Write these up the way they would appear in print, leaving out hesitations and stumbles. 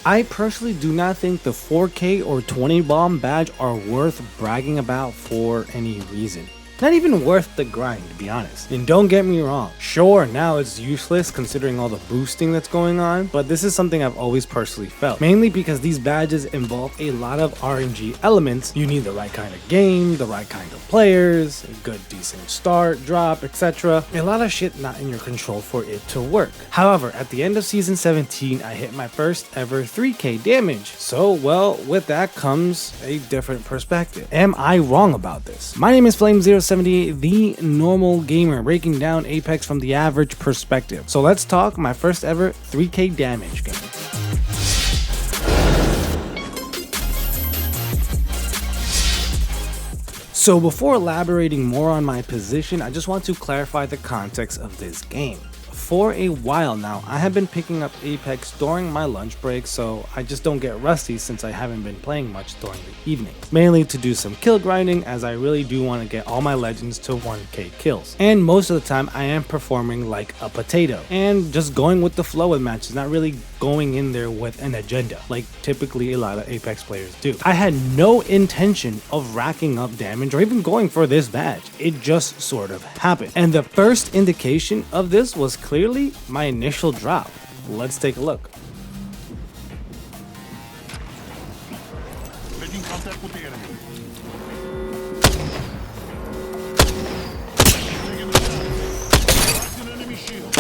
I personally do not think the 4K or 20 bomb badge are worth bragging about for any reason. Not even worth the grind, to be honest. And don't get me wrong, sure, now it's useless considering all the boosting that's going on, but this is something I've always personally felt. Mainly because these badges involve a lot of RNG elements. You need the right kind of game, the right kind of players, a good decent start, drop, etc. A lot of shit not in your control for it to work. However, at the end of season 17, I hit my first ever 3K damage. So, well, with that comes a different perspective. Am I wrong about this? My name is Flame078, the normal gamer, breaking down Apex from the average perspective. So let's talk my first ever 3K damage game. So before elaborating more on my position, I just want to clarify the context of this game. For a while now, I have been picking up Apex during my lunch break, so I just don't get rusty since I haven't been playing much during the evenings. Mainly to do some kill grinding, as I really do want to get all my legends to 1k kills. And most of the time I am performing like a potato and just going with the flow with matches, not really going in there with an agenda like typically a lot of Apex players do. I had no intention of racking up damage or even going for this badge. It just sort of happened. And the first indication of this was clearly my initial drop. Let's take a look. Making contact with the enemy. Cracked an enemy shield.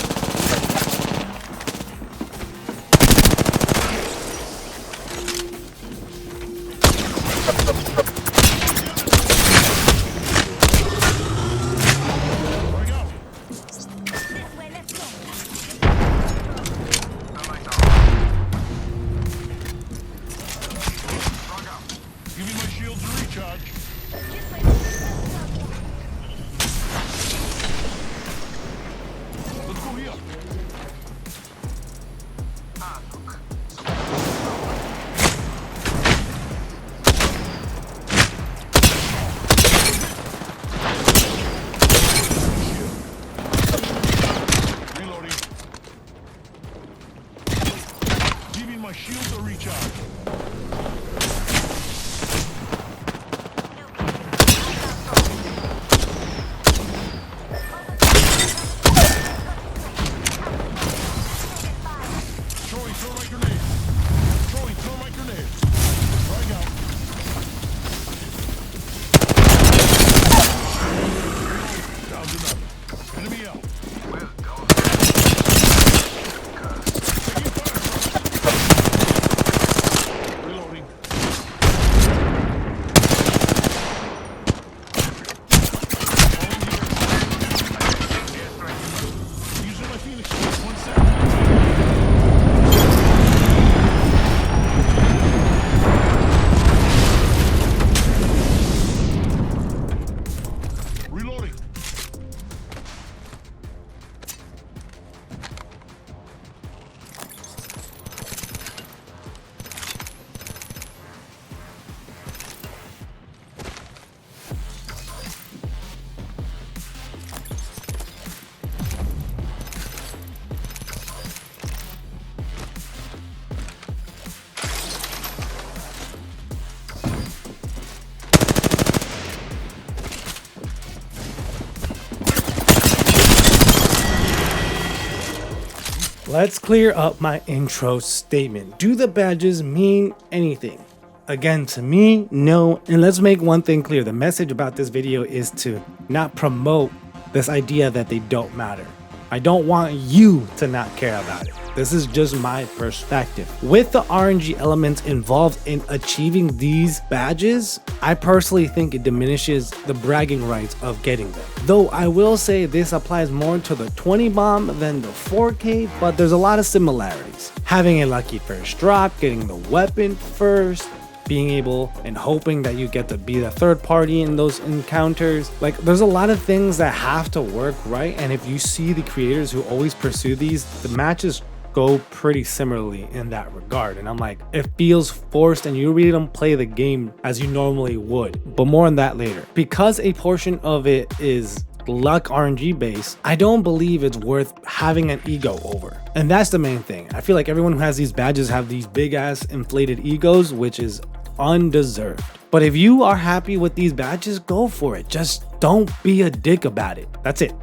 Give me my shields to recharge. Let's go here. Reloading. Give me my shield to recharge. Throwing thermite grenade. Throwing thermite grenade. Frag out. Down to nothing. Enemy out. Taking fire. Reloading. Using my Phoenix shield. 1 second. Reloading. Let's clear up my intro statement. Do the badges mean anything? Again, to me, no. And let's make one thing clear. The message about this video is to not promote this idea that they don't matter. I don't want you to not care about it. This is just my perspective. With the RNG elements involved in achieving these badges, I personally think it diminishes the bragging rights of getting them. Though I will say this applies more to the 20 bomb than the 4K, but there's a lot of similarities. Having a lucky first drop, getting the weapon first, being able and hoping that you get to be the third party in those encounters. Like, there's a lot of things that have to work right, and if you see the creators who always pursue these, the matches go pretty similarly in that regard. And I'm like, it feels forced and you really don't play the game as you normally would. But more on that later. Because a portion of it is luck RNG base, I don't believe it's worth having an ego over. And that's the main thing. I feel like everyone who has these badges have these big ass inflated egos, which is undeserved. But if you are happy with these badges, go for it. Just don't be a dick about it. That's it.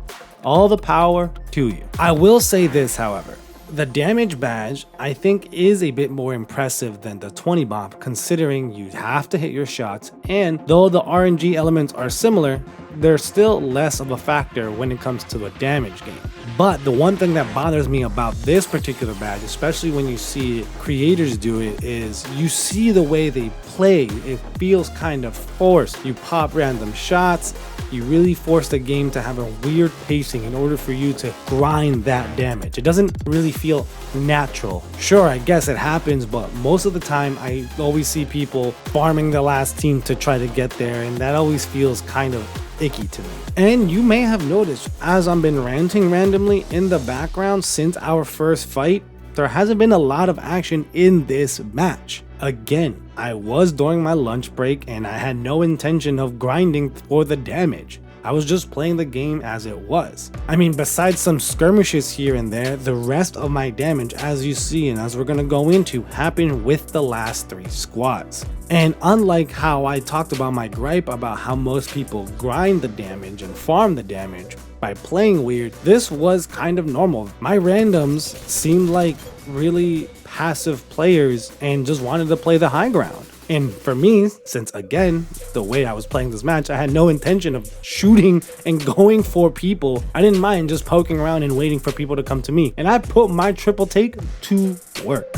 All the power to you. I will say this, however. The damage badge, I think, is a bit more impressive than the 20 bomb, considering you have to hit your shots, and though the RNG elements are similar, they're still less of a factor when it comes to a damage game. But the one thing that bothers me about this particular badge, especially when you see creators do it, is you see the way they play. It feels kind of forced. You pop random shots. You really force the game to have a weird pacing in order for you to grind that damage. It doesn't really feel natural. Sure, I guess it happens, but most of the time I always see people farming the last team to try to get there, and that always feels kind of icky to me. And you may have noticed, as I've been ranting randomly in the background since our first fight, there hasn't been a lot of action in this match. Again, I was during my lunch break and I had no intention of grinding for the damage. I was just playing the game as it was. I mean, besides some skirmishes here and there, the rest of my damage, as you see and as we're gonna go into, happened with the last 3 squads. And unlike how I talked about my gripe about how most people grind the damage and farm the damage by playing weird, this was kind of normal. My randoms seemed like really passive players and just wanted to play the high ground. And for me, since again, the way I was playing this match, I had no intention of shooting and going for people. I didn't mind just poking around and waiting for people to come to me. And I put my triple take to work.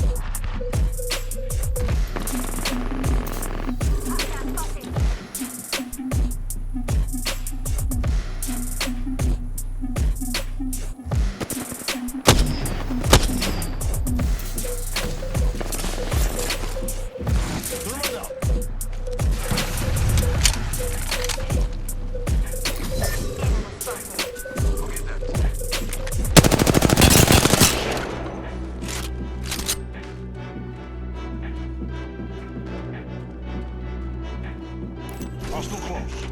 Hostile close.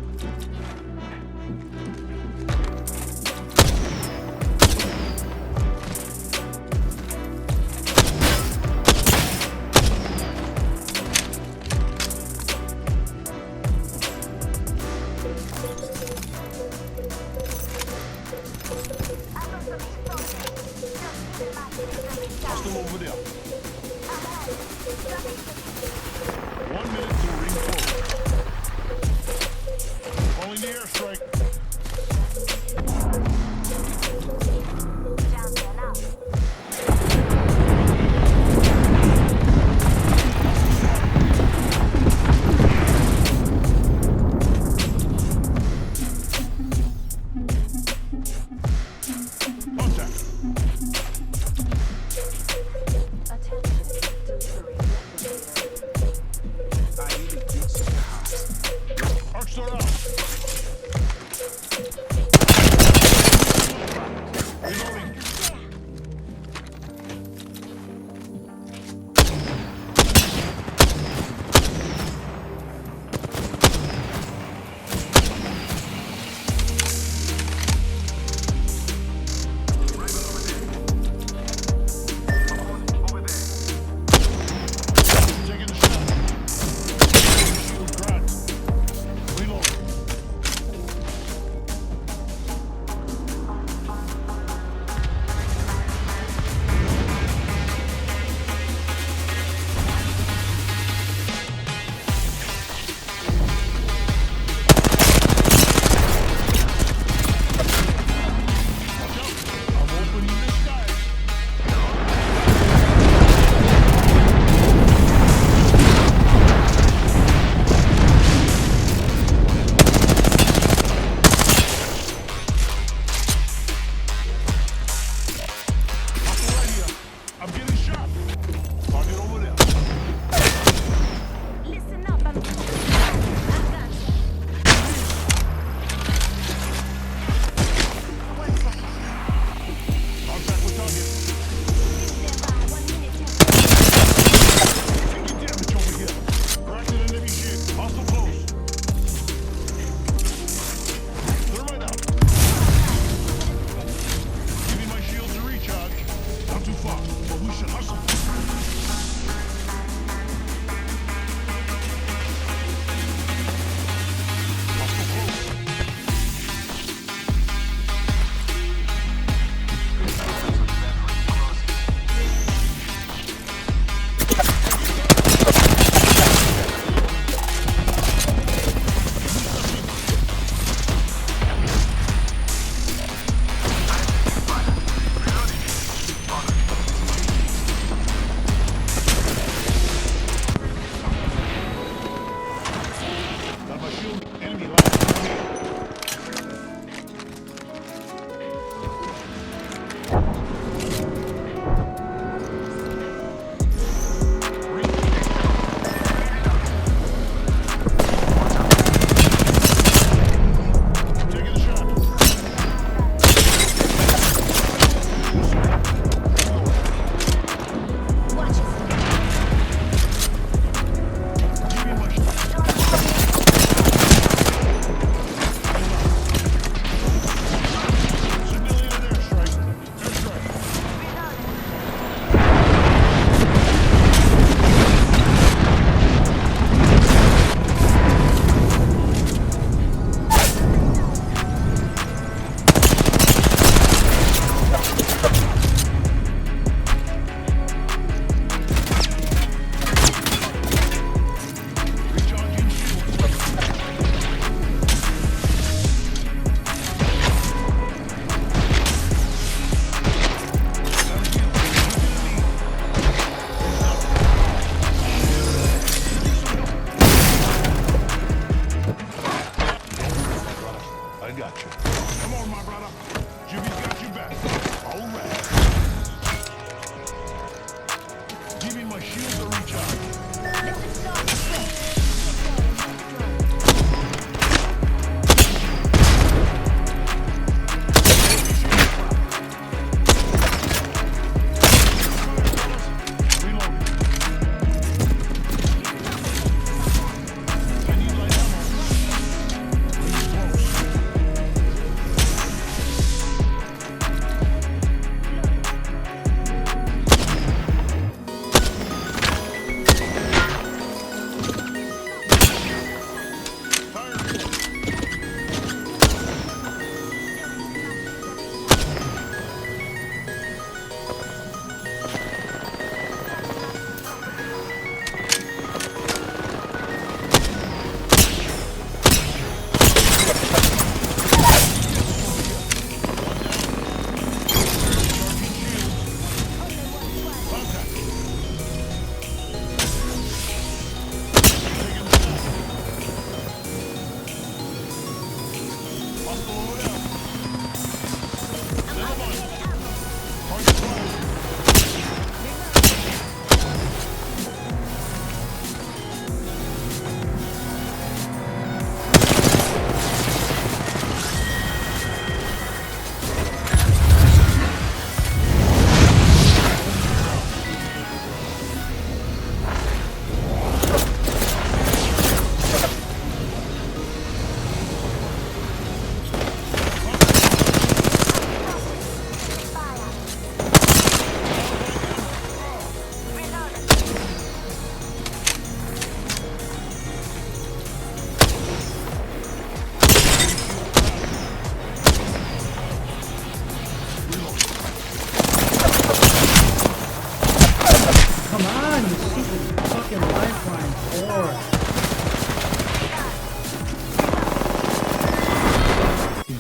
Hostile over there. 1 minute to ring close. Calling the airstrike. Contact.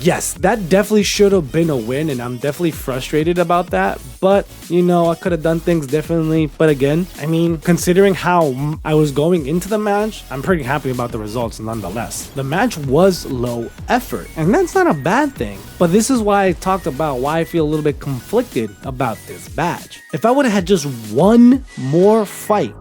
yes, that definitely should have been a win, and I'm definitely frustrated about that. But, you know, I could have done things differently. But again, I mean, considering how I was going into the match, I'm pretty happy about the results nonetheless. The match was low effort, and that's not a bad thing. But this is why I talked about why I feel a little bit conflicted about this badge. If I would have had just one more fight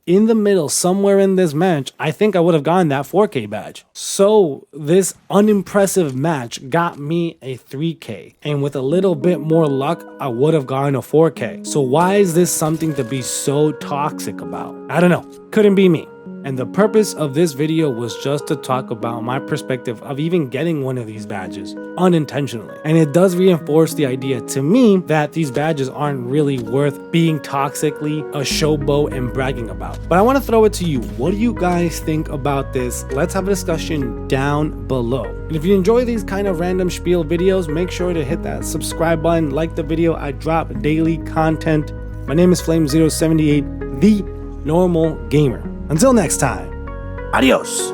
in the middle somewhere in this match, I think I would have gotten that 4K badge. So this unimpressive match got me a 3K, and with a little bit more luck, I would have gotten a 4K. So why is this something to be so toxic about? I don't know. Couldn't be me. And the purpose of this video was just to talk about my perspective of even getting one of these badges unintentionally. And it does reinforce the idea to me that these badges aren't really worth being toxically a showboat and bragging about. But I want to throw it to you. What do you guys think about this? Let's have a discussion down below. And if you enjoy these kind of random spiel videos, make sure to hit that subscribe button, like the video. I drop daily content. My name is Flame078, the normal gamer. Until next time, adios.